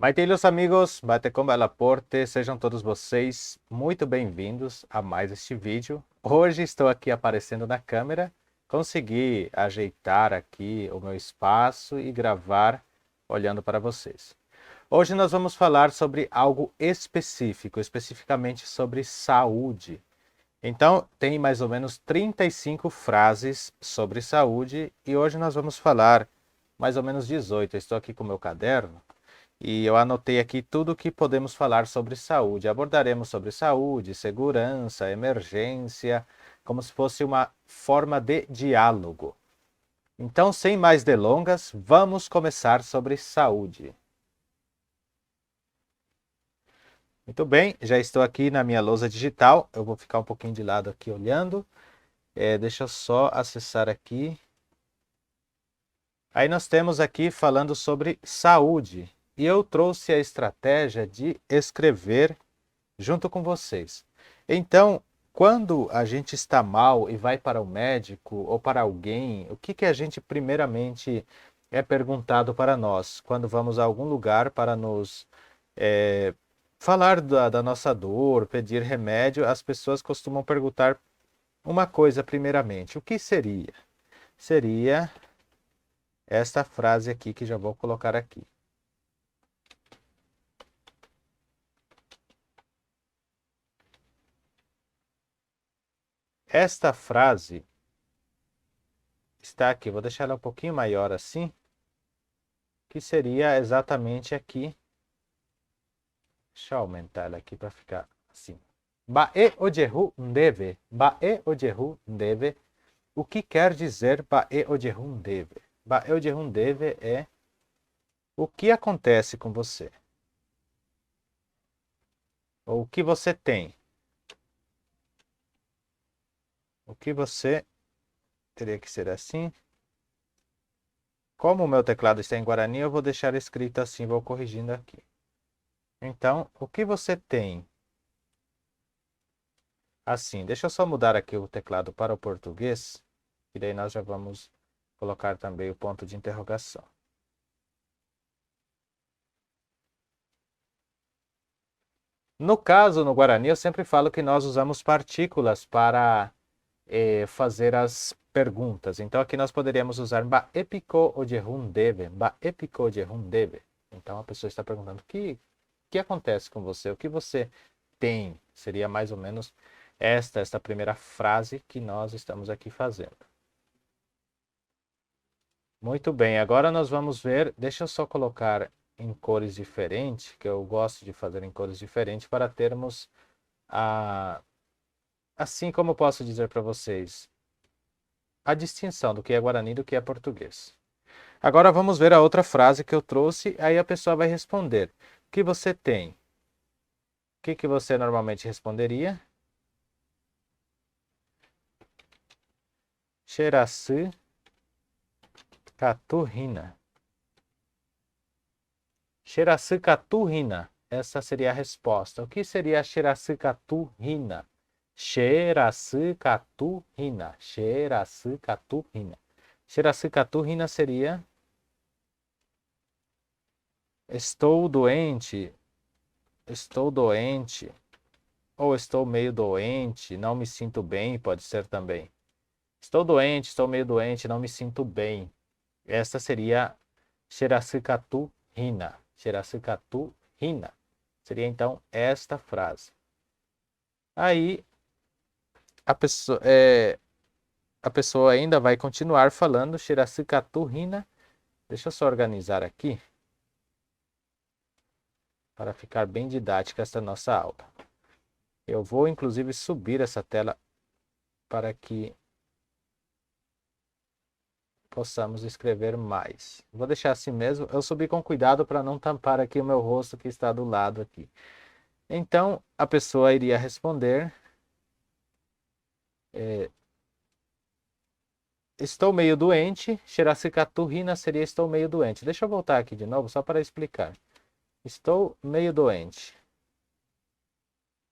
Maite amigos, bate com Bela Porte, sejam todos vocês muito bem-vindos a mais este vídeo. Hoje estou aqui aparecendo na câmera, consegui ajeitar aqui o meu espaço e gravar olhando para vocês. Hoje nós vamos falar sobre algo específico, especificamente sobre saúde. Então, tem mais ou menos 35 frases sobre saúde e hoje nós vamos falar mais ou menos 18. Eu estou aqui com o meu caderno. E eu anotei aqui tudo o que podemos falar sobre saúde. Abordaremos sobre saúde, segurança, emergência, como se fosse uma forma de diálogo. Então, sem mais delongas, vamos começar sobre saúde. Muito bem, já estou aqui na minha lousa digital. Eu vou ficar um pouquinho de lado aqui olhando. Deixa eu só acessar aqui. Aí nós temos aqui falando sobre saúde. E eu trouxe a estratégia de escrever junto com vocês. Então, quando a gente está mal e vai para o médico ou para alguém, o que a gente primeiramente é perguntado para nós? Quando vamos a algum lugar para nos falar da nossa dor, pedir remédio, as pessoas costumam perguntar uma coisa primeiramente. O que seria? Seria esta frase aqui que já vou colocar aqui. Esta frase está aqui, vou deixar ela um pouquinho maior assim, que seria exatamente aqui. Deixa eu aumentar ela aqui para ficar assim. Bae ojehu ndeve. Bae ojehu ndeve. O que quer dizer bae ojehu ndeve? Bae ojehu ndeve é o que acontece com você. Ou o que você tem. O que você teria que ser assim. Como o meu teclado está em Guarani, eu vou deixar escrito assim, vou corrigindo aqui. Então, o que você tem? Assim, deixa eu só mudar aqui o teclado para o português, e daí nós já vamos colocar também o ponto de interrogação. No caso, no Guarani, eu sempre falo que nós usamos partículas para fazer as perguntas. Então, aqui nós poderíamos usar ba epiko ojehun deve, ba epiko ojehun deve. Então, a pessoa está perguntando o que acontece com você, o que você tem. Seria mais ou menos esta primeira frase que nós estamos aqui fazendo. Muito bem, agora nós vamos ver, deixa eu só colocar em cores diferentes, que eu gosto de fazer em cores diferentes, para termos assim como eu posso dizer para vocês, a distinção do que é Guarani e do que é português. Agora vamos ver a outra frase que eu trouxe, aí a pessoa vai responder. O que você tem? O que você normalmente responderia? Xeraçu caturrina. Xeraçu caturrina. Essa seria a resposta. O que seria Xeraçu caturrina? Xeraçu caturrina. Xeraçu caturrina. Xeraçu caturrina seria estou doente, ou estou meio doente, não me sinto bem, pode ser também. Estou doente, estou meio doente, não me sinto bem. Esta seria Shirasukatu Hina. Shirasukatu Hina. Seria então esta frase. Aí a pessoa ainda vai continuar falando Shirasukatu Hina. Deixa eu só organizar aqui para ficar bem didática esta nossa aula. Eu vou inclusive subir essa tela para que possamos escrever mais. Vou deixar assim mesmo. Eu subi com cuidado para não tampar aqui o meu rosto que está do lado aqui. Então, a pessoa iria responder: estou meio doente. Shirasikaturrina seria estou meio doente. Deixa eu voltar aqui de novo só para explicar. Estou meio doente.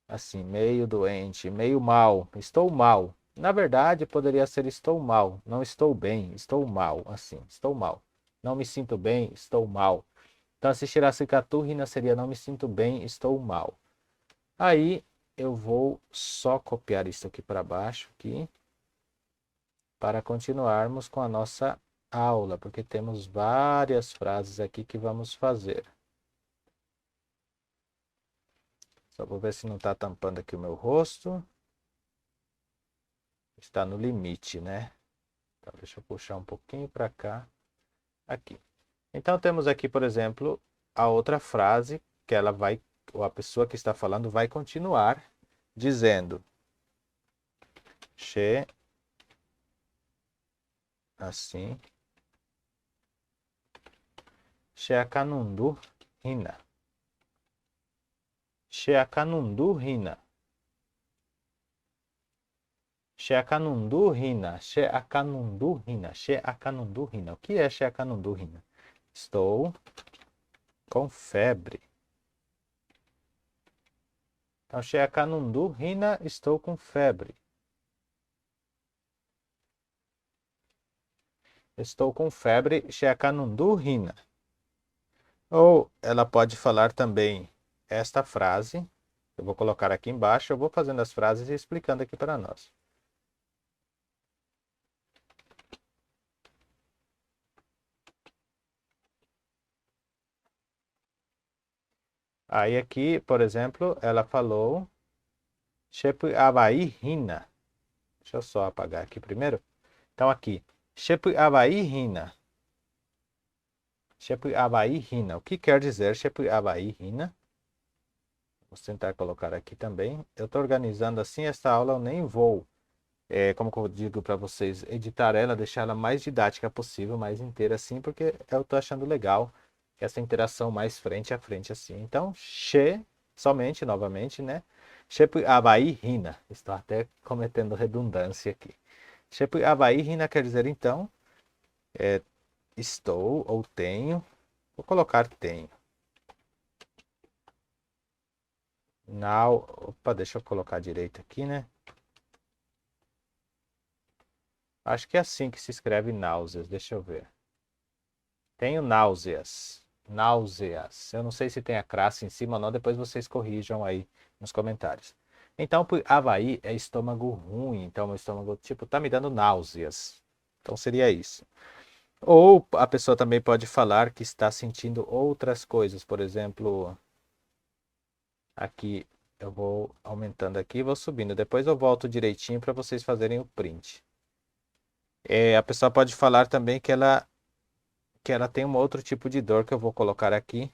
Assim, meio doente, meio mal. Estou mal. Na verdade, poderia ser estou mal. Não estou bem, estou mal. Assim, estou mal. Não me sinto bem, estou mal. Então, se shirasikatu hina seria não me sinto bem, estou mal. Aí, eu vou só copiar isso aqui para baixo, aqui, para continuarmos com a nossa aula, porque temos várias frases aqui que vamos fazer. Só vou ver se não está tampando aqui o meu rosto. Está no limite, né? Então, deixa eu puxar um pouquinho para cá. Aqui. Então, temos aqui, por exemplo, a outra frase que ela vai, ou a pessoa que está falando vai continuar dizendo: She, assim, She akanundu hina. She akanundu hina. She akanundu hina. She akanundu hina. She akanundu hina. O que é She akanundu hina? Estou com febre. Então, She akanundu hina, estou com febre. Estou com febre, She akanundu hina. Ou ela pode falar também esta frase. Eu vou colocar aqui embaixo, eu vou fazendo as frases e explicando aqui para nós. Aí aqui, por exemplo, ela falou Shepu Havaí Hina. Deixa eu só apagar aqui primeiro. Então aqui, Shepu Havaí Hina. Shepu Havaí Hina. O que quer dizer Shepu Havaí Hina? Vou tentar colocar aqui também. Eu estou organizando assim esta aula, eu nem vou, como eu digo para vocês, editar ela, deixar ela mais didática possível, mais inteira assim, porque eu estou achando legal essa interação mais frente a frente assim. Então, somente, novamente, né? Shepu Havaí Hina. Estou até cometendo redundância aqui. Shepu Havaí Hina quer dizer, então, estou ou tenho. Vou colocar tenho. Now, opa, deixa eu colocar direito aqui, né? Acho que é assim que se escreve náuseas. Deixa eu ver. Tenho náuseas. Náuseas. Eu não sei se tem a classe em cima ou não. Depois vocês corrijam aí nos comentários. Então, por Havaí é estômago ruim. Então, meu estômago, tipo, tá me dando náuseas. Então, seria isso. Ou a pessoa também pode falar que está sentindo outras coisas. Por exemplo, aqui eu vou aumentando aqui e vou subindo. Depois eu volto direitinho para vocês fazerem o print. A pessoa pode falar também que ela tem um outro tipo de dor que eu vou colocar aqui.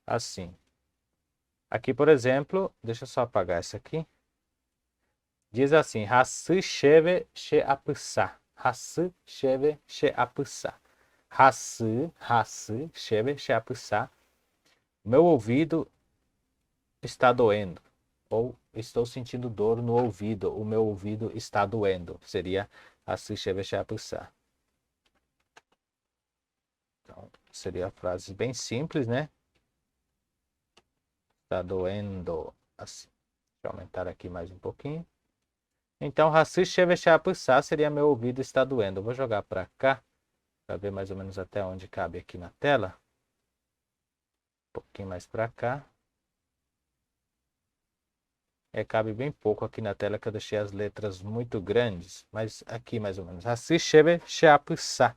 Assim. Aqui, por exemplo, deixa eu só apagar essa aqui. Diz assim: Hasu sheve she apusa. Hasu sheve she apusa. Hasu sheve she apusa. Meu ouvido está doendo. Ou estou sentindo dor no ouvido. O meu ouvido está doendo. Seria Hasu sheve she apusa. Então, seria frases bem simples, né? Está doendo. Assim. Deixa eu aumentar aqui mais um pouquinho. Então, Hasu sheve she apusa seria meu ouvido está doendo. Eu vou jogar para cá, para ver mais ou menos até onde cabe aqui na tela. Um pouquinho mais para cá. Cabe bem pouco aqui na tela que eu deixei as letras muito grandes, mas aqui mais ou menos. Hasu sheve she apusa.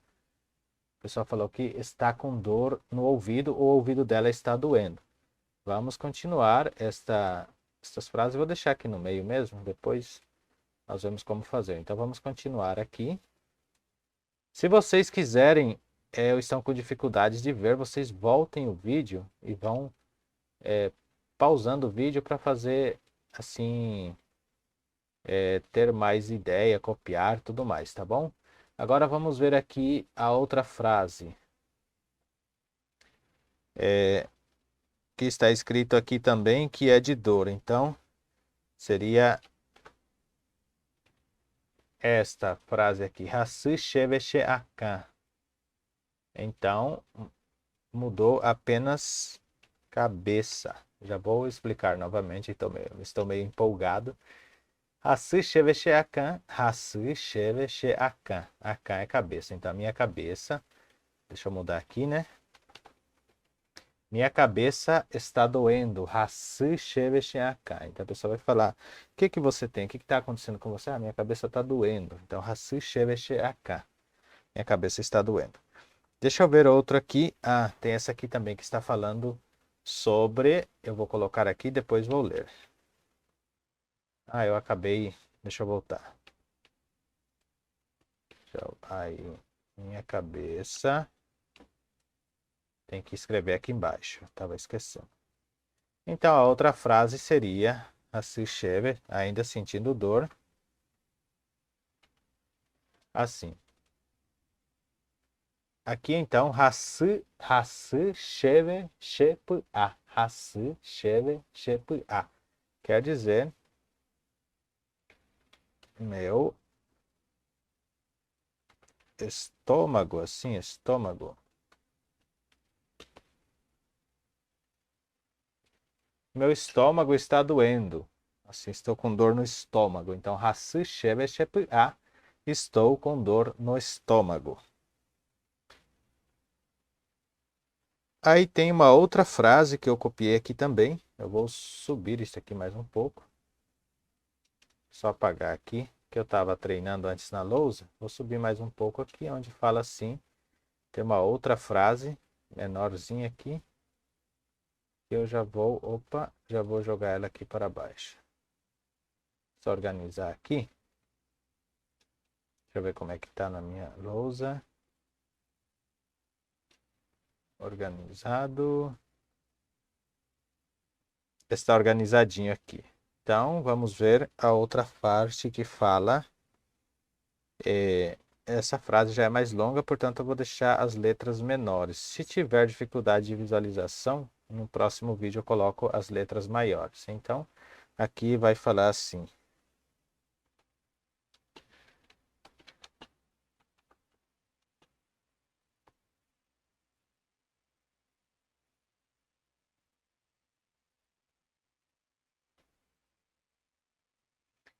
O pessoal falou que está com dor no ouvido, o ouvido dela está doendo. Vamos continuar estas frases. Eu vou deixar aqui no meio mesmo, depois nós vemos como fazer. Então vamos continuar aqui. Se vocês quiserem, ou estão com dificuldades de ver, vocês voltem o vídeo e vão pausando o vídeo para fazer assim, ter mais ideia, copiar, tudo mais, tá bom? Agora vamos ver aqui a outra frase. Que está escrito aqui também, que é de dor. Então, seria esta frase aqui. Hasu sheve she akan. Então, mudou apenas cabeça. Já vou explicar novamente, estou meio empolgado. Hasu sheveshi akan. Hasu sheveshi akan. Akan é cabeça. Então, a minha cabeça. Deixa eu mudar aqui, né? Minha cabeça está doendo. Hasu sheveshi akan. Então, a pessoa vai falar: o que que você tem? O que que está acontecendo com você? Ah, minha cabeça está doendo. Então, hasu sheveshi akan. Minha cabeça está doendo. Deixa eu ver outro aqui. Ah, tem essa aqui também que está falando sobre. Eu vou colocar aqui, depois vou ler. Ah, eu acabei. Deixa eu voltar. Aí, minha cabeça. Tem que escrever aqui embaixo. Estava esquecendo. Então, a outra frase seria: Hasu-sheve, ainda sentindo dor. Assim. Aqui, então, Hasu-sheve, shepu-a. Hasu-sheve, shepu-a. Quer dizer, meu estômago, assim, estômago. Meu estômago está doendo. Assim, estou com dor no estômago. Então, hasu shebe shepu a. Estou com dor no estômago. Aí tem uma outra frase que eu copiei aqui também. Eu vou subir isso aqui mais um pouco. Só apagar aqui, que eu estava treinando antes na lousa. Vou subir mais um pouco aqui, onde fala assim. Tem uma outra frase, menorzinha aqui. Eu já vou, opa, já vou jogar ela aqui para baixo. Só organizar aqui. Deixa eu ver como é que tá na minha lousa. Organizado. Está organizadinho aqui. Então, vamos ver a outra parte que fala. Essa frase já é mais longa, portanto, eu vou deixar as letras menores. Se tiver dificuldade de visualização, no próximo vídeo eu coloco as letras maiores. Então, aqui vai falar assim.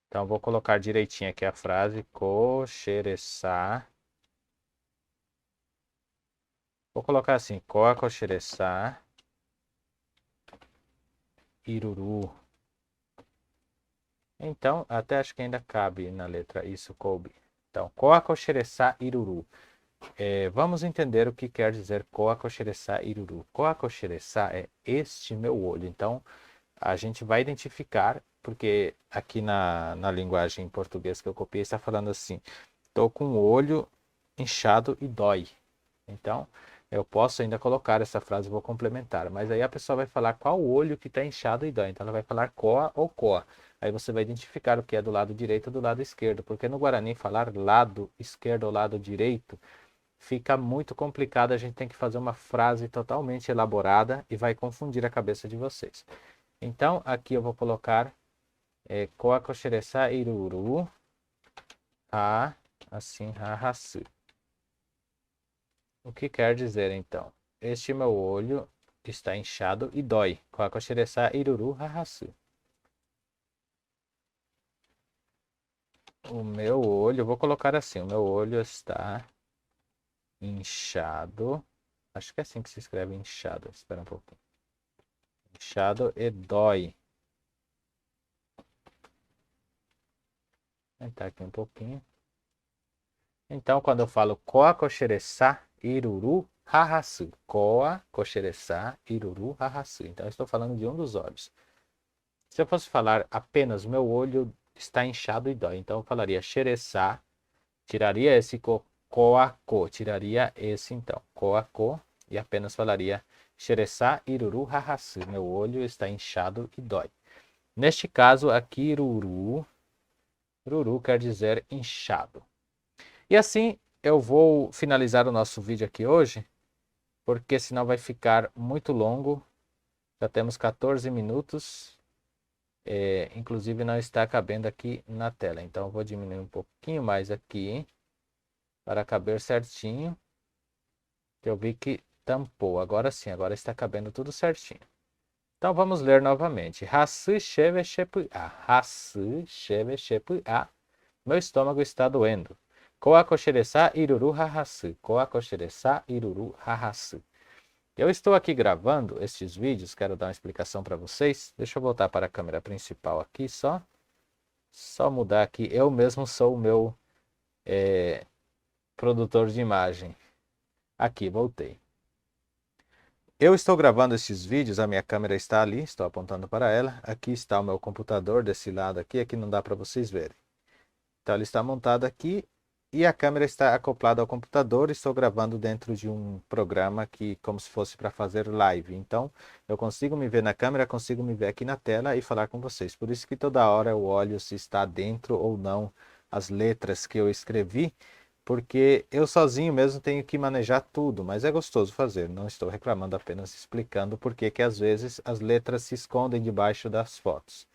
Então, vou colocar direitinho aqui a frase. Koshiresa. Vou colocar assim. Koa koshiresa. Iruru. Então, até acho que ainda cabe na letra isso, coube. Então, koa koshiresa iruru. Vamos entender o que quer dizer koa koshiresa iruru. Koa koshiresa é este meu olho. Então, a gente vai identificar, porque aqui na linguagem em português que eu copiei, está falando assim: estou com o olho inchado e dói. Então, eu posso ainda colocar essa frase, vou complementar. Mas aí a pessoa vai falar qual olho que está inchado e dói. Então, ela vai falar coa ou coa. Aí você vai identificar o que é do lado direito ou do lado esquerdo. Porque no Guarani, falar lado esquerdo ou lado direito fica muito complicado. A gente tem que fazer uma frase totalmente elaborada e vai confundir a cabeça de vocês. Então, aqui eu vou colocar koa koshiresa iruru a assim hahasu. O que quer dizer então? Este meu olho está inchado e dói. Koa koshiresa iruru hahasu. O meu olho, vou colocar assim, o meu olho está inchado. Acho que é assim que se escreve inchado. Espera um pouquinho. Inchado e dói. Vou aumentar aqui um pouquinho. Então, quando eu falo koa koshiresa iruru hahasu. Koa koshiresa iruru hahasu. Então, eu estou falando de um dos olhos. Se eu fosse falar apenas meu olho está inchado e dói, então eu falaria sheresa, tiraria esse koako, tiraria esse então, koako, e apenas falaria sheresa iruru hahasu. Meu olho está inchado e dói. Neste caso, aqui iruru quer dizer inchado. E assim eu vou finalizar o nosso vídeo aqui hoje, porque senão vai ficar muito longo. Já temos 14 minutos. Inclusive não está cabendo aqui na tela. Então eu vou diminuir um pouquinho mais aqui para caber certinho. Eu vi que tampou. Agora sim, agora está cabendo tudo certinho. Então vamos ler novamente. Hasu sheve shepu a. Hasu sheve shepu a. Meu estômago está doendo. Koakosheresa iruru hahasu. Koakosheresa iruru hahasu. Eu estou aqui gravando estes vídeos, quero dar uma explicação para vocês. Deixa eu voltar para a câmera principal aqui só. Só mudar aqui. Eu mesmo sou o meu produtor de imagem. Aqui, voltei. Eu estou gravando estes vídeos, a minha câmera está ali, estou apontando para ela. Aqui está o meu computador desse lado aqui não dá para vocês verem. Então ele está montado aqui e a câmera está acoplada ao computador. Estou gravando dentro de um programa que como se fosse para fazer live. Então eu consigo me ver na câmera, consigo me ver aqui na tela e falar com vocês. Por isso que toda hora eu olho se está dentro ou não as letras que eu escrevi. Porque eu sozinho mesmo tenho que manejar tudo, mas é gostoso fazer. Não estou reclamando, apenas explicando por que às vezes as letras se escondem debaixo das fotos.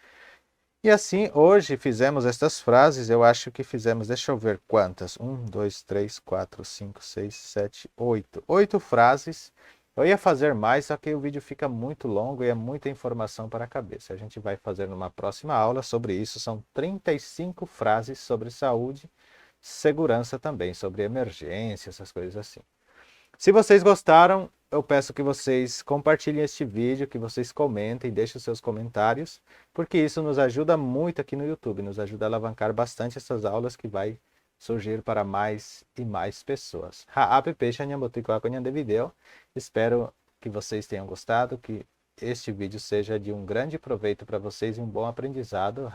E assim, hoje fizemos estas frases, eu acho que fizemos, deixa eu ver quantas. 1, 2, 3, 4, 5, 6, 7, 8. 8 frases. Eu ia fazer mais, só que o vídeo fica muito longo e é muita informação para a cabeça. A gente vai fazer numa próxima aula sobre isso. São 35 frases sobre saúde, segurança também, sobre emergência, essas coisas assim. Se vocês gostaram, eu peço que vocês compartilhem este vídeo, que vocês comentem, deixem os seus comentários, porque isso nos ajuda muito aqui no YouTube, nos ajuda a alavancar bastante essas aulas que vai surgir para mais e mais pessoas. Espero que vocês tenham gostado, que este vídeo seja de um grande proveito para vocês e um bom aprendizado.